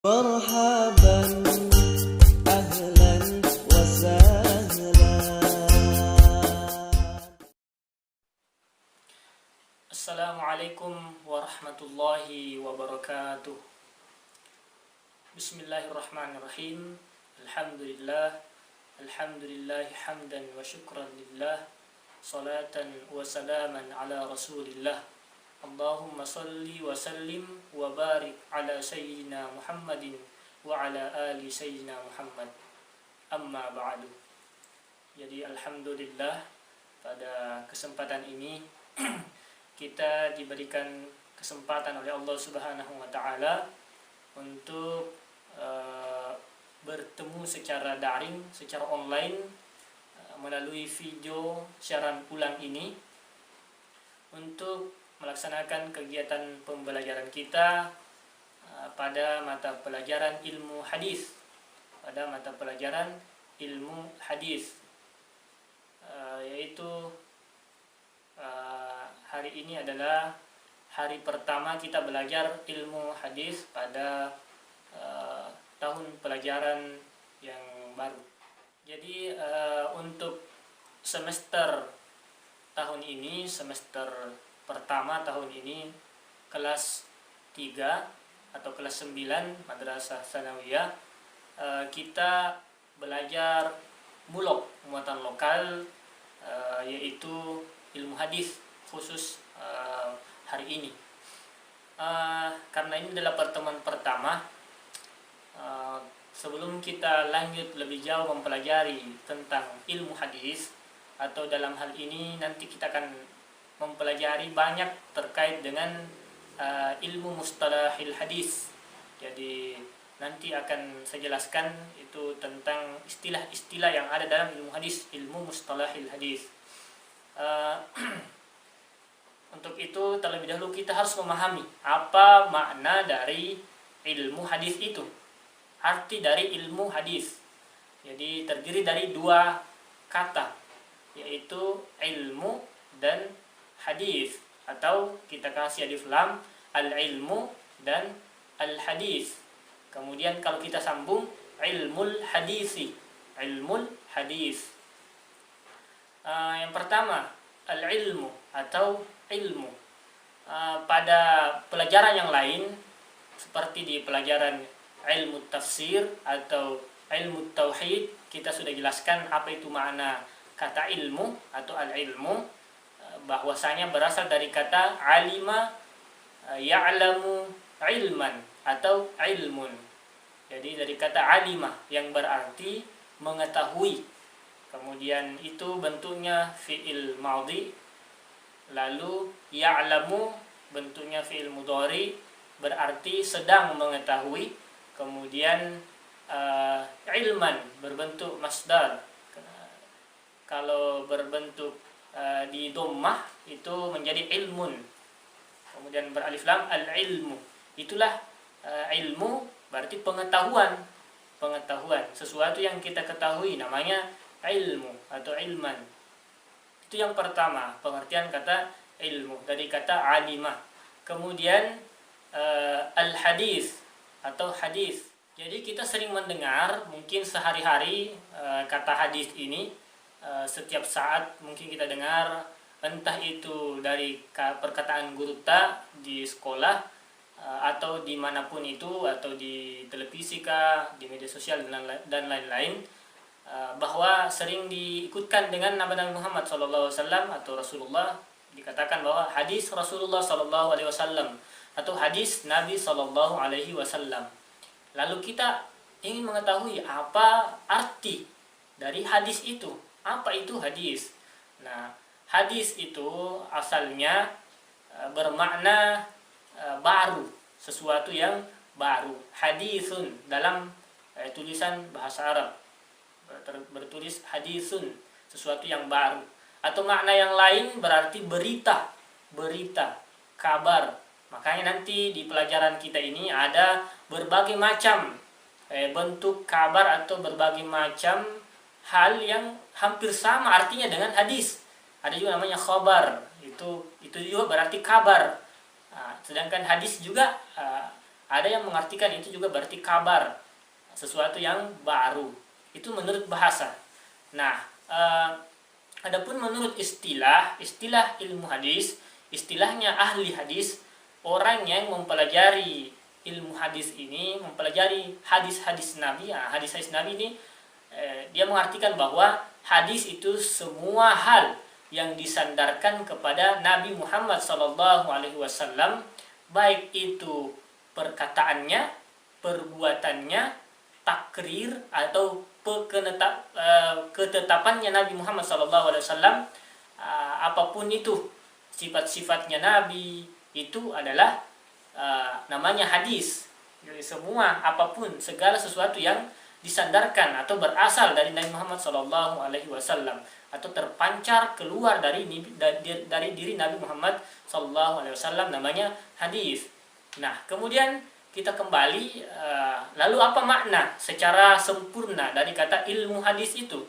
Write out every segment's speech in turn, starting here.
مرحبا أهلا وسهلا. Assalamualaikum warahmatullahi wabarakatuh. Bismillahirrahmanirrahim. Alhamdulillahi hamdan wa syukran lillah. Salatan wa salaman ala rasulillah. Allahumma salli wa sallim wa barik ala sayyidina Muhammadin wa ala ali sayyidina Muhammad. Amma ba'du. Jadi alhamdulillah pada kesempatan ini kita diberikan kesempatan oleh Allah Subhanahu wa taala untuk bertemu secara daring, secara online melalui video siaran ulang ini untuk melaksanakan kegiatan pembelajaran kita pada mata pelajaran ilmu hadis. Yaitu hari ini adalah hari pertama kita belajar ilmu hadis pada tahun pelajaran yang baru. Jadi untuk semester tahun ini, semester pertama tahun ini, kelas 3 atau kelas 9 Madrasah Tsanawiyah, kita belajar mulok, muatan lokal, yaitu ilmu hadis khusus hari ini. Karena ini adalah pertemuan pertama, sebelum kita lanjut lebih jauh mempelajari tentang ilmu hadis, atau dalam hal ini nanti kita akan mempelajari banyak terkait dengan ilmu mustalahil hadis. Jadi nanti akan saya jelaskan itu tentang istilah-istilah yang ada dalam ilmu hadis, ilmu mustalahil hadis. Untuk itu terlebih dahulu kita harus memahami apa makna dari ilmu hadis itu. Arti dari ilmu hadis. Jadi terdiri dari dua kata, yaitu ilmu dan hadis, atau kita kasih alif lam, al-ilmu dan al-hadis. Kemudian kalau kita sambung, ilmul hadisi, ilmul hadis. Yang pertama, al-ilmu atau ilmu. Pada pelajaran yang lain, seperti di pelajaran ilmu tafsir atau ilmu tauhid, kita sudah jelaskan apa itu makna kata ilmu atau al-ilmu, bahwasanya berasal dari kata alima ya'lamu ilman atau ilmun. Jadi dari kata alima yang berarti mengetahui. Kemudian itu bentuknya fi'il madhi. Lalu ya'lamu bentuknya fi'il mudhari, berarti sedang mengetahui. Kemudian ilman berbentuk masdar. Kalau berbentuk di dhammah itu menjadi ilmun. Kemudian beralif lam, al-ilmu. Itulah ilmu berarti pengetahuan. Sesuatu yang kita ketahui namanya ilmu atau ilman. Itu yang pertama, pengertian kata ilmu dari kata alimah. Kemudian al-hadis atau hadis. Jadi kita sering mendengar mungkin sehari-hari kata hadis ini. Setiap saat mungkin kita dengar, entah itu dari perkataan guru di sekolah, atau dimanapun itu, atau di televisi kah, di media sosial dan lain-lain, bahwa sering diikutkan dengan nama Nabi Muhammad SAW atau Rasulullah. Dikatakan bahwa hadis Rasulullah SAW atau hadis Nabi SAW. Lalu kita ingin mengetahui apa arti dari hadis itu. Apa itu hadis? Nah, hadis itu asalnya bermakna baru, sesuatu yang baru. Hadisun dalam tulisan bahasa Arab bertulis hadisun, sesuatu yang baru. Atau makna yang lain berarti berita, kabar. Makanya nanti di pelajaran kita ini ada berbagai macam bentuk kabar atau berbagai macam hal yang hampir sama artinya dengan hadis. Ada juga namanya khabar, itu juga berarti kabar. Sedangkan hadis juga Ada yang mengartikan itu juga berarti kabar, sesuatu yang baru. Itu menurut bahasa. Nah, adapun menurut istilah ilmu hadis, istilahnya ahli hadis, orang yang mempelajari ilmu hadis ini, mempelajari hadis-hadis Nabi. Hadis-hadis Nabi ini dia mengartikan bahwa hadis itu semua hal yang disandarkan kepada Nabi Muhammad SAW, baik itu perkataannya, perbuatannya, takrir atau ketetapannya Nabi Muhammad SAW, apapun itu sifat-sifatnya Nabi itu adalah namanya hadis. Jadi semua, apapun, segala sesuatu yang disandarkan atau berasal dari Nabi Muhammad SAW atau terpancar keluar dari diri Nabi Muhammad SAW namanya hadis. Nah, kemudian kita kembali, lalu apa makna secara sempurna dari kata ilmu hadis itu?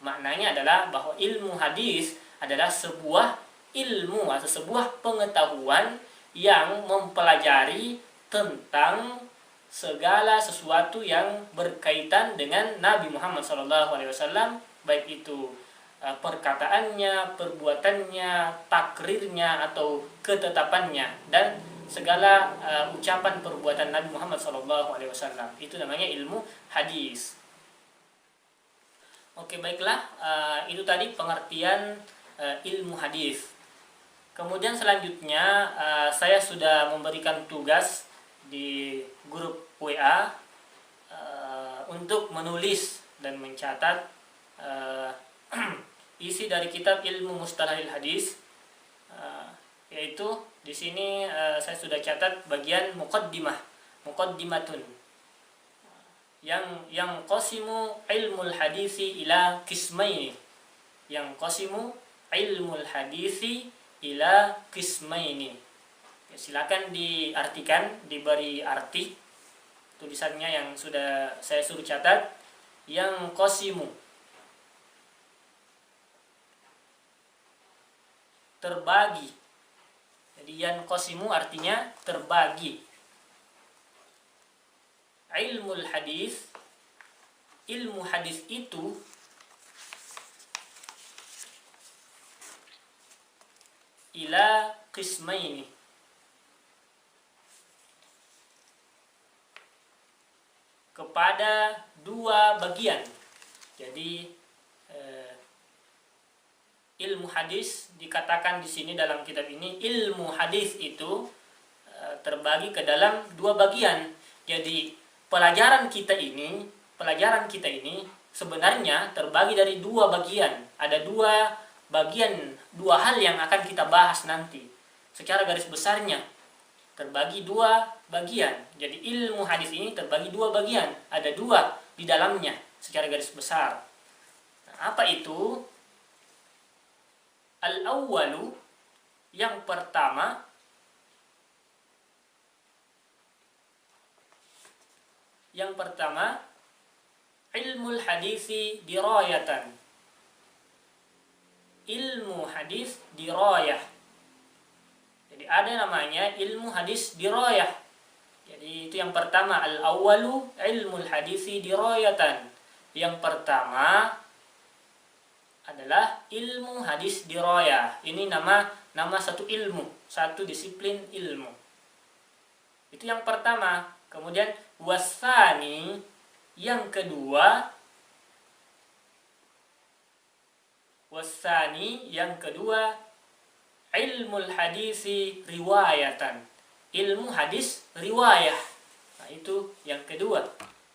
Maknanya adalah bahwa ilmu hadis adalah sebuah ilmu atau sebuah pengetahuan yang mempelajari tentang segala sesuatu yang berkaitan dengan Nabi Muhammad SAW, baik itu perkataannya, perbuatannya, takrirnya atau ketetapannya, dan segala ucapan perbuatan Nabi Muhammad SAW. Itu namanya ilmu hadis. Oke, baiklah, itu tadi pengertian ilmu hadis. Kemudian selanjutnya saya sudah memberikan tugas di grup WA untuk menulis dan mencatat isi dari kitab Ilmu Mustalahil Hadis, yaitu di sini saya sudah catat bagian muqaddimatun yang qasimu ilmul hadisi ila qismaini, yang qasimu ilmul hadisi ila qismaini. Ya, silakan diartikan, diberi arti tulisannya yang sudah saya suruh catat. Yang qasimu, terbagi. Jadi yang qasimu artinya terbagi. Ilmul hadis, ilmu hadis itu ila qismaini, kepada dua bagian. Jadi ilmu hadis dikatakan di sini dalam kitab ini, ilmu hadis itu terbagi ke dalam dua bagian. Jadi pelajaran kita ini sebenarnya terbagi dari dua bagian. Ada dua bagian, dua hal yang akan kita bahas nanti. Secara garis besarnya terbagi dua bagian. Jadi ilmu hadis ini terbagi dua bagian. Ada dua di dalamnya secara garis besar. Nah, apa itu? Al-awwalu, yang pertama, ilmul hadisi dirayatan. Ilmu hadis dirayah. Jadi ada namanya ilmu hadis dirayah. Jadi itu yang pertama, al-awwalu ilmul hadisi dirayatan. Yang pertama adalah ilmu hadis dirayah. Ini nama satu ilmu, satu disiplin ilmu. Itu yang pertama. Kemudian wasani, yang kedua, ilmul hadisi riwayatan. Ilmu hadis riwayah. Nah, itu yang kedua.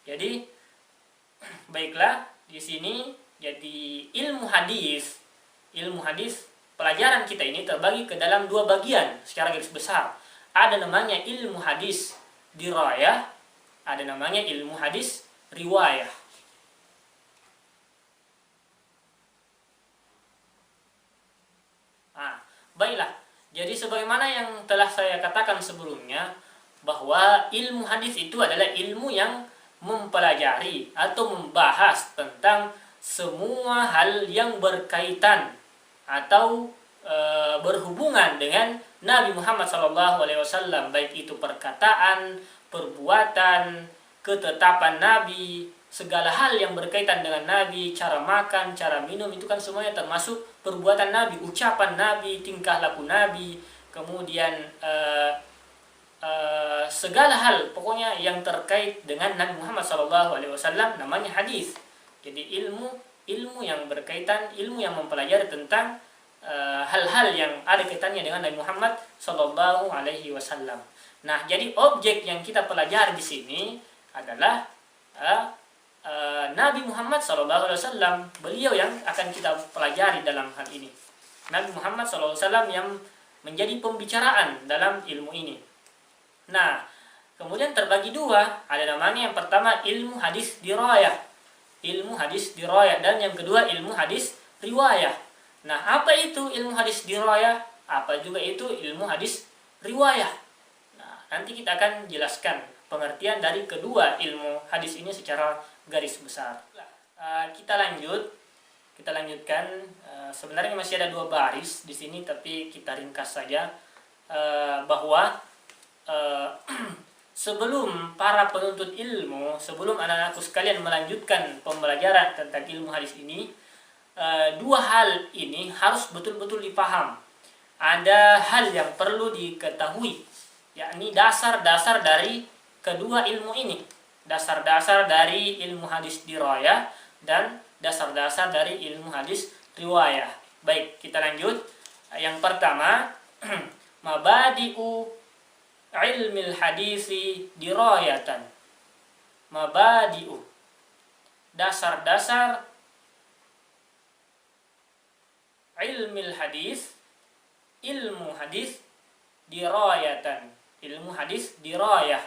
Jadi baiklah, di sini jadi ilmu hadis pelajaran kita ini terbagi ke dalam dua bagian secara garis besar. Ada namanya ilmu hadis dirayah, ada namanya ilmu hadis riwayah. Nah, baiklah. Jadi sebagaimana yang telah saya katakan sebelumnya, bahwa ilmu hadis itu adalah ilmu yang mempelajari atau membahas tentang semua hal yang berkaitan atau berhubungan dengan Nabi Muhammad SAW, baik itu perkataan, perbuatan, ketetapan Nabi, segala hal yang berkaitan dengan Nabi, cara makan, cara minum, itu kan semuanya termasuk perbuatan Nabi, ucapan Nabi, tingkah laku Nabi, kemudian segala hal pokoknya yang terkait dengan Nabi Muhammad SAW namanya hadis. Jadi ilmu yang berkaitan, ilmu yang mempelajari tentang hal-hal yang ada kaitannya dengan Nabi Muhammad SAW. Nah, jadi objek yang kita pelajari di sini adalah Nabi Muhammad SAW. Beliau yang akan kita pelajari dalam hal ini. Nabi Muhammad SAW yang menjadi pembicaraan dalam ilmu ini. Nah, kemudian terbagi dua. Ada namanya yang pertama ilmu hadis dirayah. Ilmu hadis dirayah. Dan yang kedua ilmu hadis riwayah. Nah, apa itu ilmu hadis dirayah? Apa juga itu ilmu hadis riwayah? Nah, nanti kita akan jelaskan pengertian dari kedua ilmu hadis ini secara garis besar. Kita lanjutkan. Sebenarnya masih ada 2 baris di sini, tapi kita ringkas saja bahwa sebelum para penuntut ilmu, sebelum anak-anakku sekalian melanjutkan pembelajaran tentang ilmu hadis ini, 2 hal ini harus betul-betul dipaham. Ada hal yang perlu diketahui, yakni dasar-dasar dari kedua ilmu ini. Dasar-dasar dari ilmu hadis dirayah dan dasar-dasar dari ilmu hadis riwayah. Baik, kita lanjut. Yang pertama, mabadi'u ilmil hadisi dirayatan. Mabadi'u, dasar-dasar ilmil hadis, ilmu hadis dirayatan, ilmu hadis dirayah.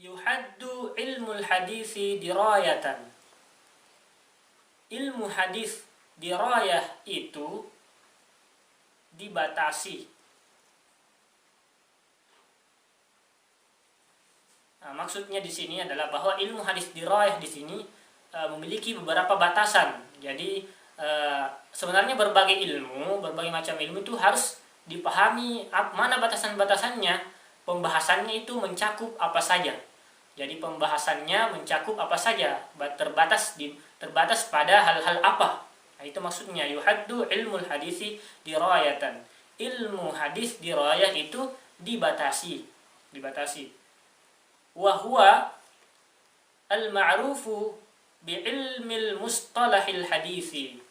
Yuhaddu ilmul hadisi dirayatan. Ilmu hadis dirayah itu dibatasi. Nah, maksudnya di sini adalah bahwa ilmu hadis dirayah di sini memiliki beberapa batasan. Jadi sebenarnya berbagai macam ilmu itu harus dipahami mana batasan-batasannya. Pembahasannya itu mencakup apa saja. Jadi pembahasannya mencakup apa saja, terbatas pada hal-hal apa. Nah, itu maksudnya yuhaddu ilmul hadisi dirayatan. Ilmu hadis dirayah itu dibatasi. Wa huwa al-ma'rufu bi ilmil mustalahil hadisi.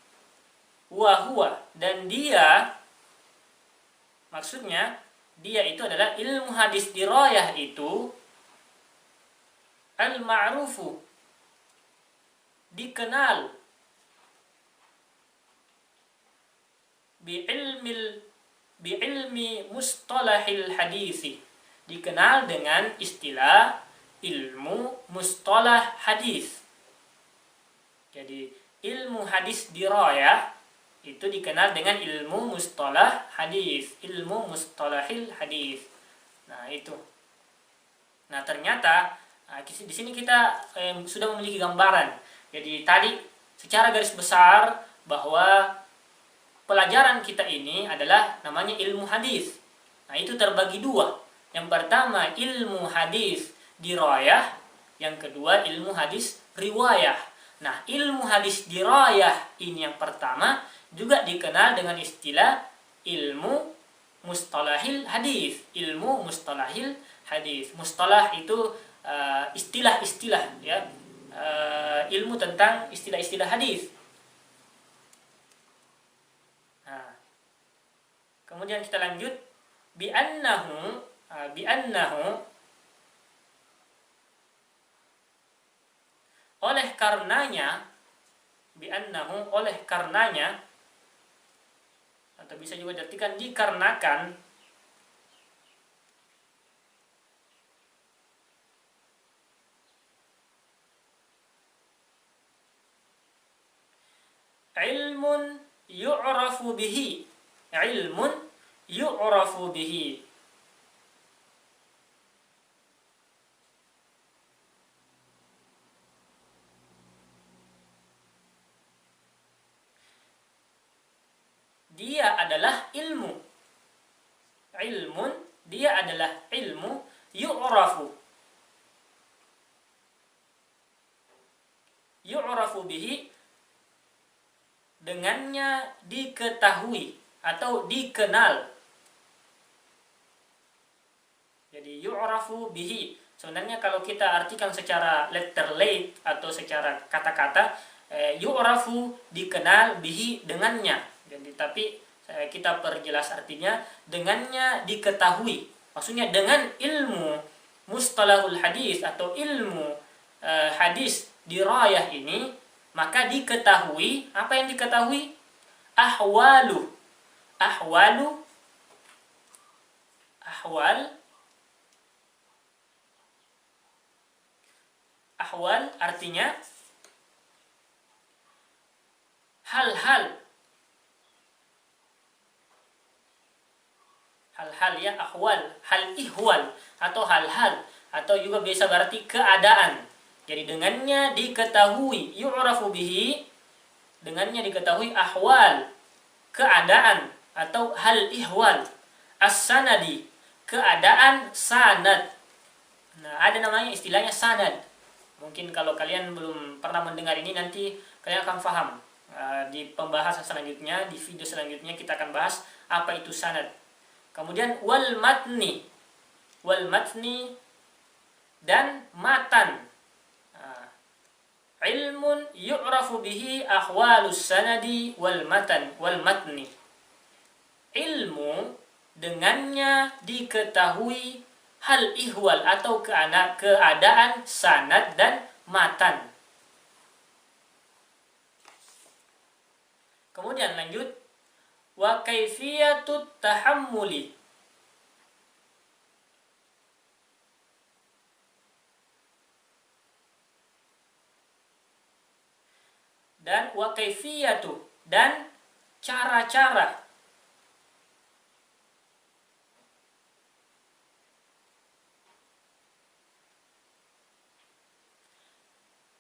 Wa huwa, dan dia, maksudnya dia itu adalah ilmu hadis dirayah itu al-ma'rufu, dikenal, bi ilmi mustalahil hadisi, dikenal dengan istilah ilmu mustalah hadis. Jadi ilmu hadis dirayah itu dikenal dengan ilmu mustalah hadis, ilmu mustalahil hadis. Nah, itu. Nah, ternyata di sini kita sudah memiliki gambaran. Jadi tadi secara garis besar bahwa pelajaran kita ini adalah namanya ilmu hadis. Nah, itu terbagi 2. Yang pertama ilmu hadis dirayah, yang kedua ilmu hadis riwayah. Nah, ilmu hadis dirayah ini yang pertama juga dikenal dengan istilah ilmu mustalahil hadis. Ilmu mustalahil hadis. Mustalah itu istilah-istilah, ya, ilmu tentang istilah-istilah hadis. Nah, kemudian kita lanjut bi annahu oleh karenanya, atau bisa juga diartikan dikarenakan, ilmun yu'rafu bihi, dia adalah ilmu. Dia adalah ilmu yu'rafu. Yu'rafu bihi, dengannya diketahui atau dikenal. Jadi yu'rafu bihi, sebenarnya kalau kita artikan secara letterlate atau secara kata-kata, yu'rafu dikenal, bihi dengannya. Jadi tapi kita perjelas artinya dengannya diketahui. Maksudnya dengan ilmu mustalahul hadis atau ilmu hadis dirayah ini, maka diketahui, apa yang diketahui? Ahwalu. Ahwal artinya hal-hal ya, ahwal, hal ihwal atau hal-hal, atau juga bisa berarti keadaan. Jadi dengannya diketahui, yu'rafu bihi, dengannya diketahui ahwal, keadaan atau hal ihwal, as-sanadi, keadaan sanad. Nah, ada namanya istilahnya sanad. Mungkin kalau kalian belum pernah mendengar ini, nanti kalian akan paham. Di pembahasan selanjutnya, di video selanjutnya kita akan bahas apa itu sanad. Kemudian wal matni dan matan. Ilmun yu'rafu bihi ahwalus sanadi wal matni. Ilmu dengannya diketahui hal ihwal atau keadaan sanad dan matan. Kemudian lanjut, wa kaifiyatut tahammuli, dan wa kaifiyatu, dan cara-cara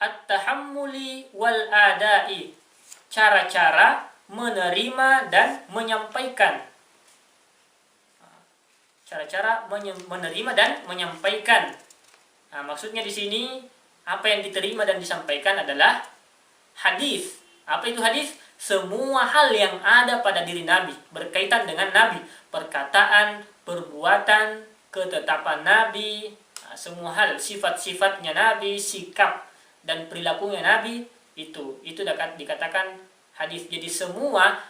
at-tahammuli wal adai, cara-cara menerima dan menyampaikan. Cara-cara menerima dan menyampaikan. Nah, maksudnya di sini apa yang diterima dan disampaikan adalah hadis. Apa itu hadis? Semua hal yang ada pada diri Nabi, berkaitan dengan Nabi, perkataan, perbuatan, ketetapan Nabi, semua hal, sifat-sifatnya Nabi, sikap dan perilakunya Nabi, itu dikatakan hadis. Jadi semua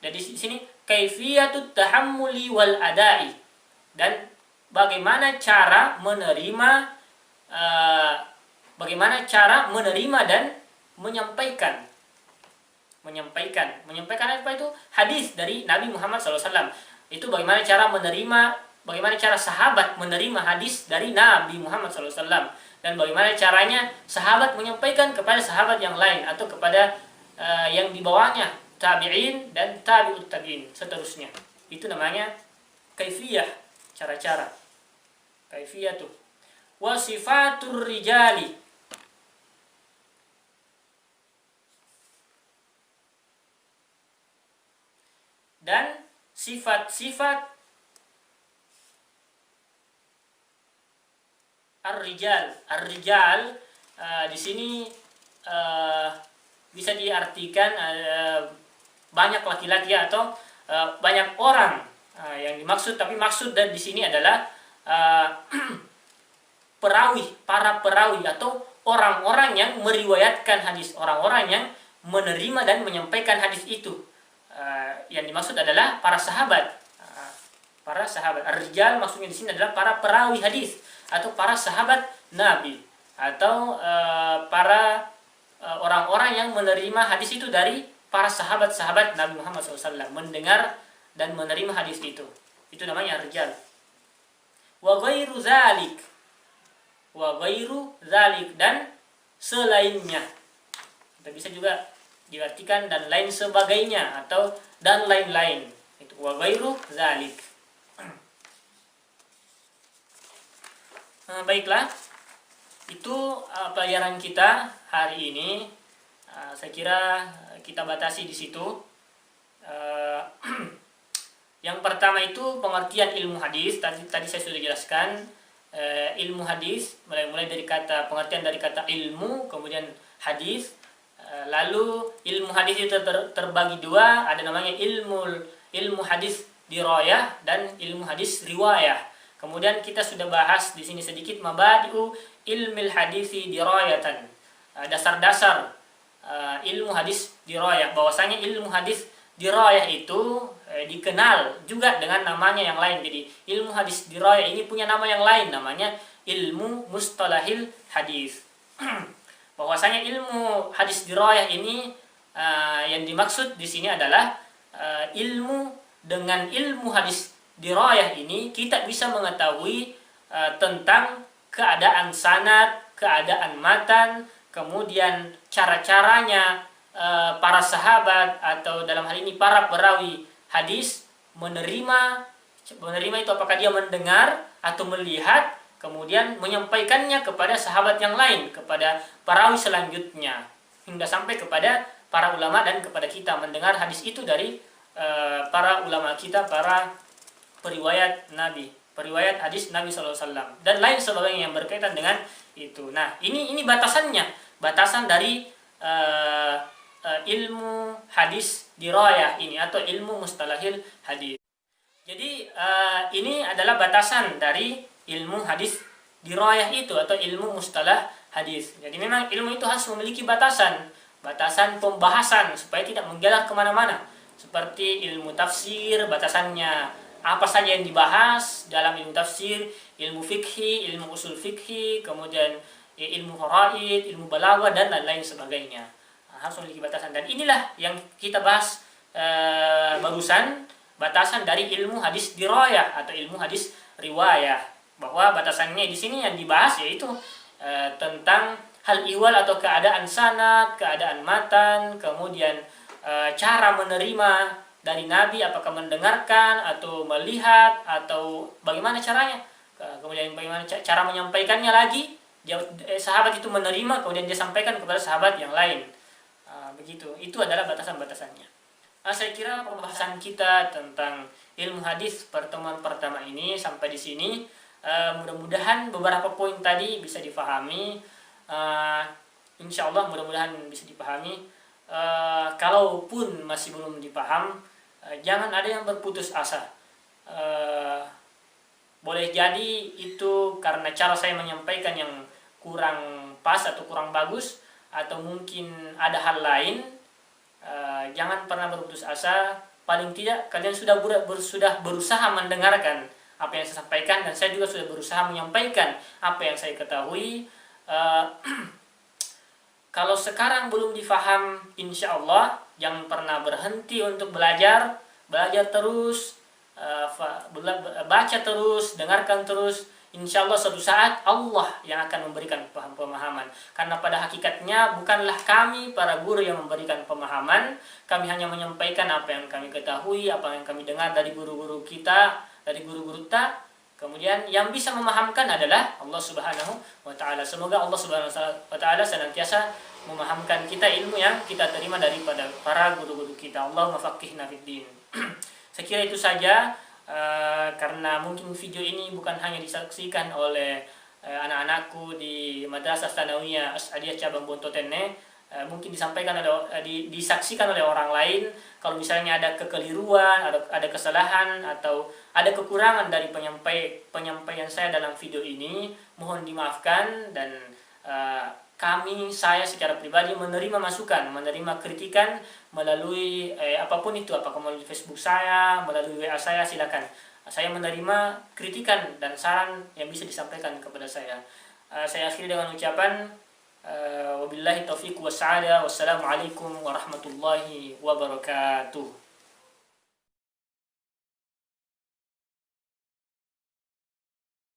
dari sini kaifiyatut tahammuli wal adai, dan bagaimana cara menerima dan menyampaikan apa itu? Hadis dari Nabi Muhammad SAW. Itu bagaimana cara sahabat menerima hadis dari Nabi Muhammad SAW, dan bagaimana caranya sahabat menyampaikan kepada sahabat yang lain atau kepada yang di bawahnya, tabi'in dan tabi'ut tabi'in seterusnya. Itu namanya kaifiyah, cara-cara. Kaifiyatu wa sifatur rijali, dan sifat-sifat ar-rijal. Ar-rijal di sini bisa diartikan banyak laki-laki atau banyak orang yang dimaksud, tapi maksud dan di sini adalah para perawi atau orang-orang yang meriwayatkan hadis, orang-orang yang menerima dan menyampaikan hadis itu. Yang dimaksud adalah para sahabat. Para sahabat. Ar-rijal maksudnya di sini adalah para perawi hadis atau para sahabat Nabi, atau para orang-orang yang menerima hadis itu dari para sahabat-sahabat Nabi Muhammad SAW, mendengar dan menerima hadis itu. Itu namanya rijal. Wa ghairu zalik, dan selainnya. Kita bisa juga diartikan dan lain sebagainya atau dan lain-lain. Itu wa ghairu zalik. Baiklah, itu pelajaran kita hari ini. Saya kira kita batasi di situ. Yang pertama itu pengertian ilmu hadis. Tadi saya sudah jelaskan. ilmu hadis, mulai dari kata pengertian dari kata ilmu, kemudian hadis. Lalu ilmu hadis itu terbagi dua, ada namanya ilmu hadis dirayah dan ilmu hadis riwayah. Kemudian kita sudah bahas di sini sedikit mabadi'u ilmil hadisi dirayatan, dasar-dasar ilmu hadis dirayah, bahwasanya ilmu hadis dirayah itu dikenal juga dengan namanya yang lain. Jadi ilmu hadis dirayah ini punya nama yang lain, namanya ilmu mustalahil hadis. Bahwasanya ilmu hadis dirayah ini yang dimaksud di sini adalah ilmu dengan ilmu hadis dirayah ini kita bisa mengetahui tentang keadaan sanad, keadaan matan, kemudian cara-caranya para sahabat atau dalam hal ini para perawi hadis menerima itu, apakah dia mendengar atau melihat, kemudian menyampaikannya kepada sahabat yang lain, kepada perawi selanjutnya, hingga sampai kepada para ulama dan kepada kita mendengar hadis itu dari para ulama kita, para periwayat Nabi, periwayat hadis Nabi SAW, dan lain sebagainya yang berkaitan dengan itu. Nah, ini batasannya, batasan dari ilmu hadis dirayah ini atau ilmu mustalahil hadis. Jadi ini adalah batasan dari ilmu hadis dirayah itu atau ilmu mustalah hadis. Jadi memang ilmu itu harus memiliki batasan pembahasan supaya tidak menggelar kemana-mana. Seperti ilmu tafsir, batasannya apa saja yang dibahas dalam ilmu tafsir, ilmu fikhi, ilmu usul fikhi, kemudian ilmu faraid, ilmu balaghah dan lain-lain sebagainya. Harus memiliki batasan, dan inilah yang kita bahas barusan, batasan dari ilmu hadis dirayah atau ilmu hadis riwayah, bahwa batasannya di sini yang dibahas yaitu tentang hal ihwal atau keadaan sanad, keadaan matan, kemudian cara menerima dari Nabi, apakah mendengarkan atau melihat atau bagaimana caranya, kemudian bagaimana cara menyampaikannya lagi, sahabat itu menerima kemudian dia sampaikan kepada sahabat yang lain. Begitu, itu adalah batasan-batasannya. Saya kira pembahasan kita tentang ilmu hadis pertemuan pertama ini sampai di sini. Mudah-mudahan beberapa poin tadi bisa difahami. Insya Allah mudah-mudahan bisa dipahami. Kalaupun masih belum dipaham, jangan ada yang berputus asa. Boleh jadi itu karena cara saya menyampaikan yang kurang pas atau kurang bagus, atau mungkin ada hal lain. Jangan pernah berputus asa. Paling tidak kalian sudah berusaha mendengarkan apa yang saya sampaikan, dan saya juga sudah berusaha menyampaikan apa yang saya ketahui. Kalau sekarang belum difaham, insya Allah jangan pernah berhenti untuk belajar terus, baca terus, dengarkan terus. Insya Allah suatu saat Allah yang akan memberikan pemahaman. Karena pada hakikatnya bukanlah kami para guru yang memberikan pemahaman. Kami hanya menyampaikan apa yang kami ketahui, apa yang kami dengar dari guru-guru kita, dari guru-guru kita. Kemudian yang bisa memahamkan adalah Allah Subhanahu wa Ta'ala. Semoga Allah Subhanahu wa Ta'ala senantiasa memahamkan kita ilmu yang kita terima daripada para guru-guru kita. Allahumma faqihna fid din. Saya kira itu saja. Karena mungkin video ini bukan hanya disaksikan oleh anak-anakku di Madrasah Tsanawiyah As'adiyah cabang Bontotene, mungkin disaksikan oleh orang lain. Kalau misalnya ada kekeliruan, ada kesalahan atau ada kekurangan dari penyampaian saya dalam video ini, mohon dimaafkan. Dan saya secara pribadi menerima masukan, menerima kritikan melalui apapun itu, apakah melalui Facebook saya, melalui WA saya, silakan. Saya menerima kritikan dan saran yang bisa disampaikan kepada saya. Saya akhiri dengan ucapan wabillahi taufiq wassaada, wassalamualaikum warahmatullahi wabarakatuh.